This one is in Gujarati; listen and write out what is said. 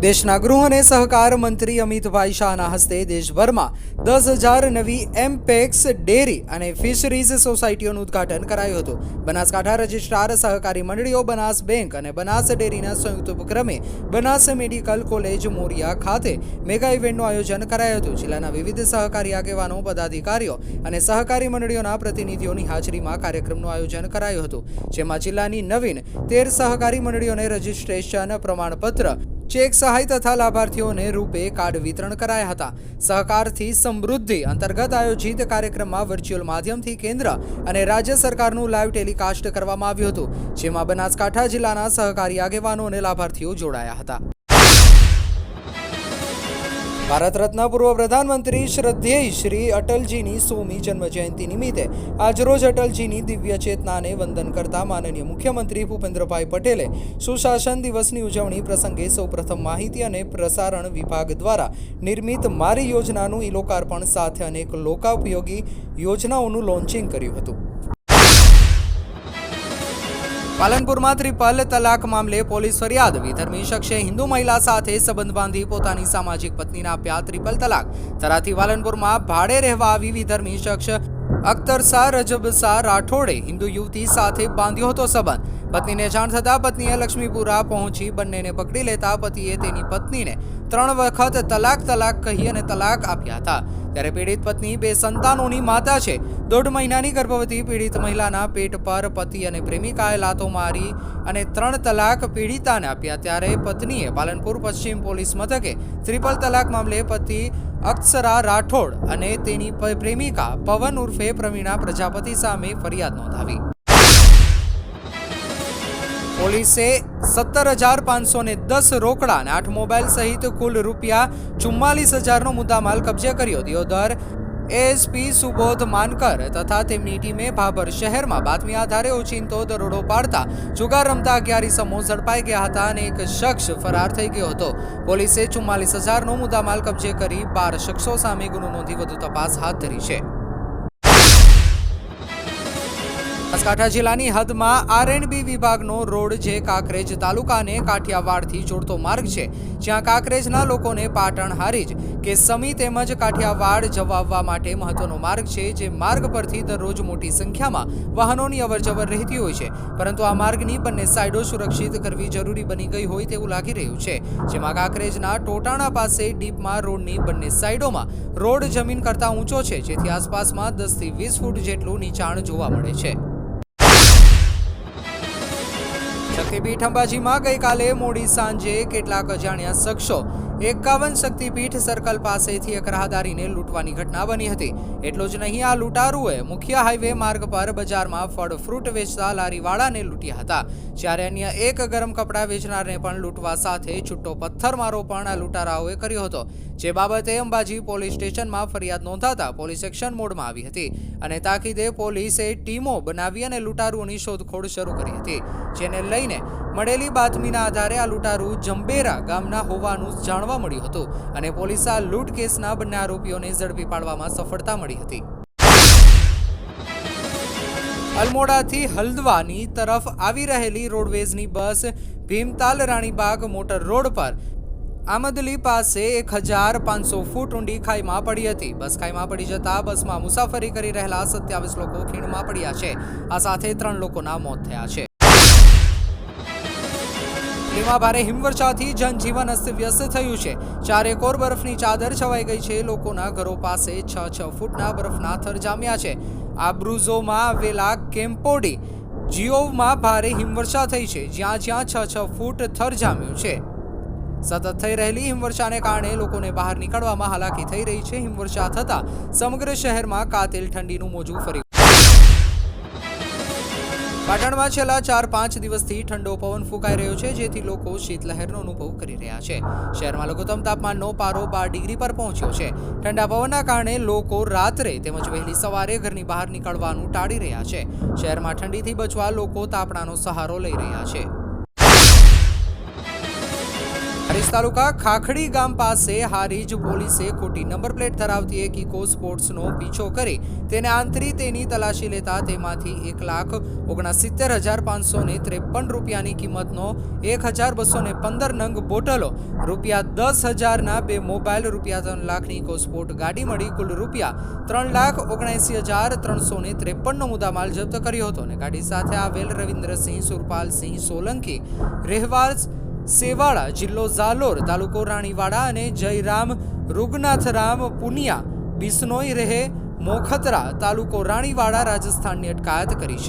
દેશના ગૃહ અને સહકાર મંત્રી અમિતભાઈ શાહના હસ્તે દેશભરમાં 10,000 નવી એમપેક્સ ડેરી અને ફિશરીઝ સોસાયટીઓનું ઉદ્ઘાટન કરાયું હતું. બનાસકાંઠા રજિસ્ટ્રાર સહકારી મંડળીઓ, બનાસ બેંક અને બનાસ ડેરીના સંયુક્ત ઉપક્રમે બનાસ મેડિકલ કોલેજ મોરિયા ખાતે મેગા ઇવેન્ટનું આયોજન કરાયું હતું. જિલ્લાના વિવિધ સહકારી આગેવાનો, પદાધિકારીઓ અને સહકારી મંડળીઓના પ્રતિનિધિઓની હાજરીમાં કાર્યક્રમનું આયોજન કરાયું હતું, જેમાં જિલ્લાની નવીન 13 સહકારી મંડળીઓને રજિસ્ટ્રેશન પ્રમાણપત્ર, ચેક સહાય તથા લાભાર્થીઓને રૂપે કાર્ડ વિતરણ કરાયા હતા. સહકારથી સમૃદ્ધિ અંતર્ગત આયોજિત કાર્યક્રમમાં વર્ચ્યુઅલ માધ્યમથી કેન્દ્ર અને રાજ્ય સરકારનું લાઈવ ટેલિકાસ્ટ કરવામાં આવ્યું હતું, જેમાં બનાસકાંઠા જિલ્લાના સહકારી આગેવાનો અને લાભાર્થીઓ જોડાયા હતા. ભારત રત્ન પૂર્વ પ્રધાનમંત્રી શ્રદ્ધેય શ્રી અટલજીની 100મી જન્મજયંતિ નિમિત્તે આજરોજ અટલજીની દિવ્ય ચેતનાને વંદન કરતા માનનીય મુખ્યમંત્રી ભૂપેન્દ્રભાઈ પટેલે સુશાસન દિવસની ઉજવણી પ્રસંગે સૌપ્રથમ માહિતી અને પ્રસારણ વિભાગ દ્વારા નિર્મિત મારી યોજનાનું ઈ-લોકાર્પણ સાથે અનેક લોકોપયોગી યોજનાઓનું લોન્ચિંગ કર્યું હતું. પાલનપુરમાં ટ્રિપલ તલાક મામલે પોલીસ ફરિયાદ. વિધર્મી શખ્સે હિન્દુ મહિલા સાથે સંબંધ બાંધી પોતાની સામાજિક પત્નીને આપ્યા ટ્રિપલ તલાક. થરાથી પાલનપુરમાં ભાડે રહેવા આવી વિધર્મી શખ્સ અખ્તરશા રજબશા રાઠોડે હિન્દુ યુવતી સાથે બાંધ્યો હતો સંબંધ. પત્નીને જાણ થતાં પત્નીએ લક્ષ્મીપુરા પહોંચી બંનેને પકડી લેતા પતિએ તેની પત્નીને 3 વખત તલાક કહી અને તલાક આપ્યા હતા. ત્યારે પીડિત પત્ની 2 સંતાનોની માતા છે. 1.5 મહિનાની ગર્ભવતી પીડિત મહિલાના પેટ પર પતિ અને પ્રેમિકાએ લાતો મારી અને 3 તલાક પીડિતાને આપ્યા. ત્યારે પત્નીએ પાલનપુર પશ્ચિમ પોલીસ મથકે ટ્રિપલ તલાક મામલે પતિ અખ્તરશા રાઠોડ અને તેની પ્રેમિકા પવન ઉર્ફે પ્રવીણા પ્રજાપતિ સામે ફરિયાદ નોંધાવી. પોલીસે 17,510 રોકડા અને 8 મોબાઈલ સહિત કુલ ₹44,000નો મુદ્દામાલ કબજે કર્યો. દિયોદર એએસપી સુબોધ માનકર તથા તેમની ટીમે ભાભર શહેરમાં બાતમી આધારે ઓચિંતો દરોડો પાડતા જુગાર રમતા 11 ઇસમો ઝડપાઈ ગયા હતા અને એક શખ્સ ફરાર થઈ ગયો હતો. પોલીસે 44,000નો મુદ્દામાલ કબજે કરી 12 શખ્સો સામે ગુનો નોંધી વધુ તપાસ હાથ ધરી છે. બનાસકાંઠા જિલ્લાની હદમાં આરએનબી વિભાગનો રોડ જે કાંકરેજ તાલુકાને કાઠિયાવાડથી જોડતો માર્ગ છે, જ્યાં કાંકરેજના લોકોને પાટણ, હારીજ કે સમી તેમજ કાઠિયાવાડ જવા માટે મહત્વનો માર્ગ છે. જે માર્ગ પરથી દરરોજ મોટી સંખ્યામાં વાહનોની અવરજવર રહેતી હોય છે, પરંતુ આ માર્ગની બંને સાઈડો સુરક્ષિત કરવી જરૂરી બની ગઈ હોય તેવું લાગી રહ્યું છે. જેમાં કાંકરેજના ટોટાણા પાસે ડીપમાં રોડની બંને સાઈડોમાં રોડ જમીન કરતાં ઊંચો છે, જેથી આસપાસમાં 10 થી 20 ફૂટ જેટલું નીચાણ જોવા મળે છે. શક્તિપીઠ અંબાજીમાં ગઈકાલે મોડી સાંજે કેટલાક અજાણ્યા શખ્સો 51 શક્તિપીઠ સર્કલ પાસેથી એક રાહદારીને લૂંટવાની ઘટના બની હતી. એટલું જ નહીં, આ લૂંટારુએ મુખ્ય હાઈવે માર્ગ પર બજારમાં ફળ ફ્રૂટ વેચતા લારીવાળાને લૂંટ્યા હતા. જ્યારે અન્ય એક ગરમ કપડાં વેચનારને પણ લૂંટવા સાથે છૂટો પથ્થરમારો પણ આ લૂંટારાઓએ કર્યો હતો. જે બાબતે અંબાજી પોલીસ સ્ટેશનમાં ફરિયાદ નોંધાતા પોલીસ એક્શન મોડમાં આવી હતી અને તાકીદે પોલીસે ટીમો બનાવી અને લૂંટારુઓની શોધખોળ શરૂ કરી હતી. જેને લઈને મળેલી બાતમીના આધારે આ લૂંટારુ જંબેરા ગામના હોવાનું જાણવા મળ્યું હતું અને પોલીસે આ લૂંટ કેસના બંને આરોપીઓને ઝડપી પાડવામાં સફળતા મળી હતી. અલમોડાથી હલ્દવાની તરફ આવી રહેલી રોડવેઝની બસ ભીમતાલ રાણીબાગ મોટર રોડ પર આમદલી પાસે 1,500 ફૂટ ઊંડી ખાઈમાં પડી હતી. બસ ખાઈમાં પડી જતા બસમાં મુસાફરી કરી રહેલા 27 લોકો ખીણમાં પડ્યા છે. આ સાથે 3 લોકોના મોત થયા છે. દિલ્હીમાં ભારે હિમવર્ષાથી જનજીવન અસ્તવ્યસ્ત થયું છે. 4 કોર બરફની ચાદર છવાઈ ગઈ છે. લોકોના ઘરો પાસે 6 ફૂટના બરફના થર જામ્યા છે. આબ્રુઝોમાં આવેલા કેમ્પોડી જીઓવમાં ભારે હિમવર્ષા થઈ છે, જ્યાં 6 ફૂટ થર જામ્યું છે. સતત થઈ રહેલી હિમવર્ષાને કારણે લોકોને બહાર નીકળવામાં હાલાકી થઈ રહી છે. હિમવર્ષા થતાં સમગ્ર શહેરમાં કાતિલ ઠંડીનું મોજું ફર્યું. પાટણમાં છેલ્લા 4-5 દિવસથી ઠંડો પવન ફૂંકાઈ રહ્યો છે, જેથી લોકો શીતલહેરનો અનુભવ કરી રહ્યા છે. શહેરમાં લઘુત્તમ તાપમાનનો પારો 12 ડિગ્રી પર પહોંચ્યો છે. ઠંડા પવનના કારણે લોકો રાત્રે તેમજ વહેલી સવારે ઘરની બહાર નીકળવાનું ટાળી રહ્યા છે. શહેરમાં ઠંડીથી બચવા લોકો તાપણાનો સહારો લઈ રહ્યા છે. હરીજ તાલુકા ખાખડી ગામ પાસે હારીજ પોલીસે ખોટી નંબર પ્લેટ ધરાવતી એક ઇકો સ્પોર્ટ્સનો પીછો કરી તેને આંતરી તેની તલાશી લેતા તેમાંથી 1,69,553 રૂપિયાની કિંમતનો 1,215 નંગ બોટલો, રૂપિયા 10,000ના 2 મોબાઈલ, રૂપિયા 3 લાખની ઇકો સ્પોર્ટ ગાડી મળી કુલ રૂપિયા 3,79,353નો મુદ્દામાલ જપ્ત કર્યો હતો અને ગાડી સાથે આવેલ રવિન્દ્રસિંહ સુરપાલસિંહ સોલંકી રહેવાસ સેવાળા, જિલ્લો ઝાલોર, તાલુકો રાણીવાડા અને જયરામ રૂગનાથરામ પુનિયા બિશ્નોઈ રહે મોખતરા, તાલુકો રાણીવાડા, રાજસ્થાનની અટકાયત કરી છે.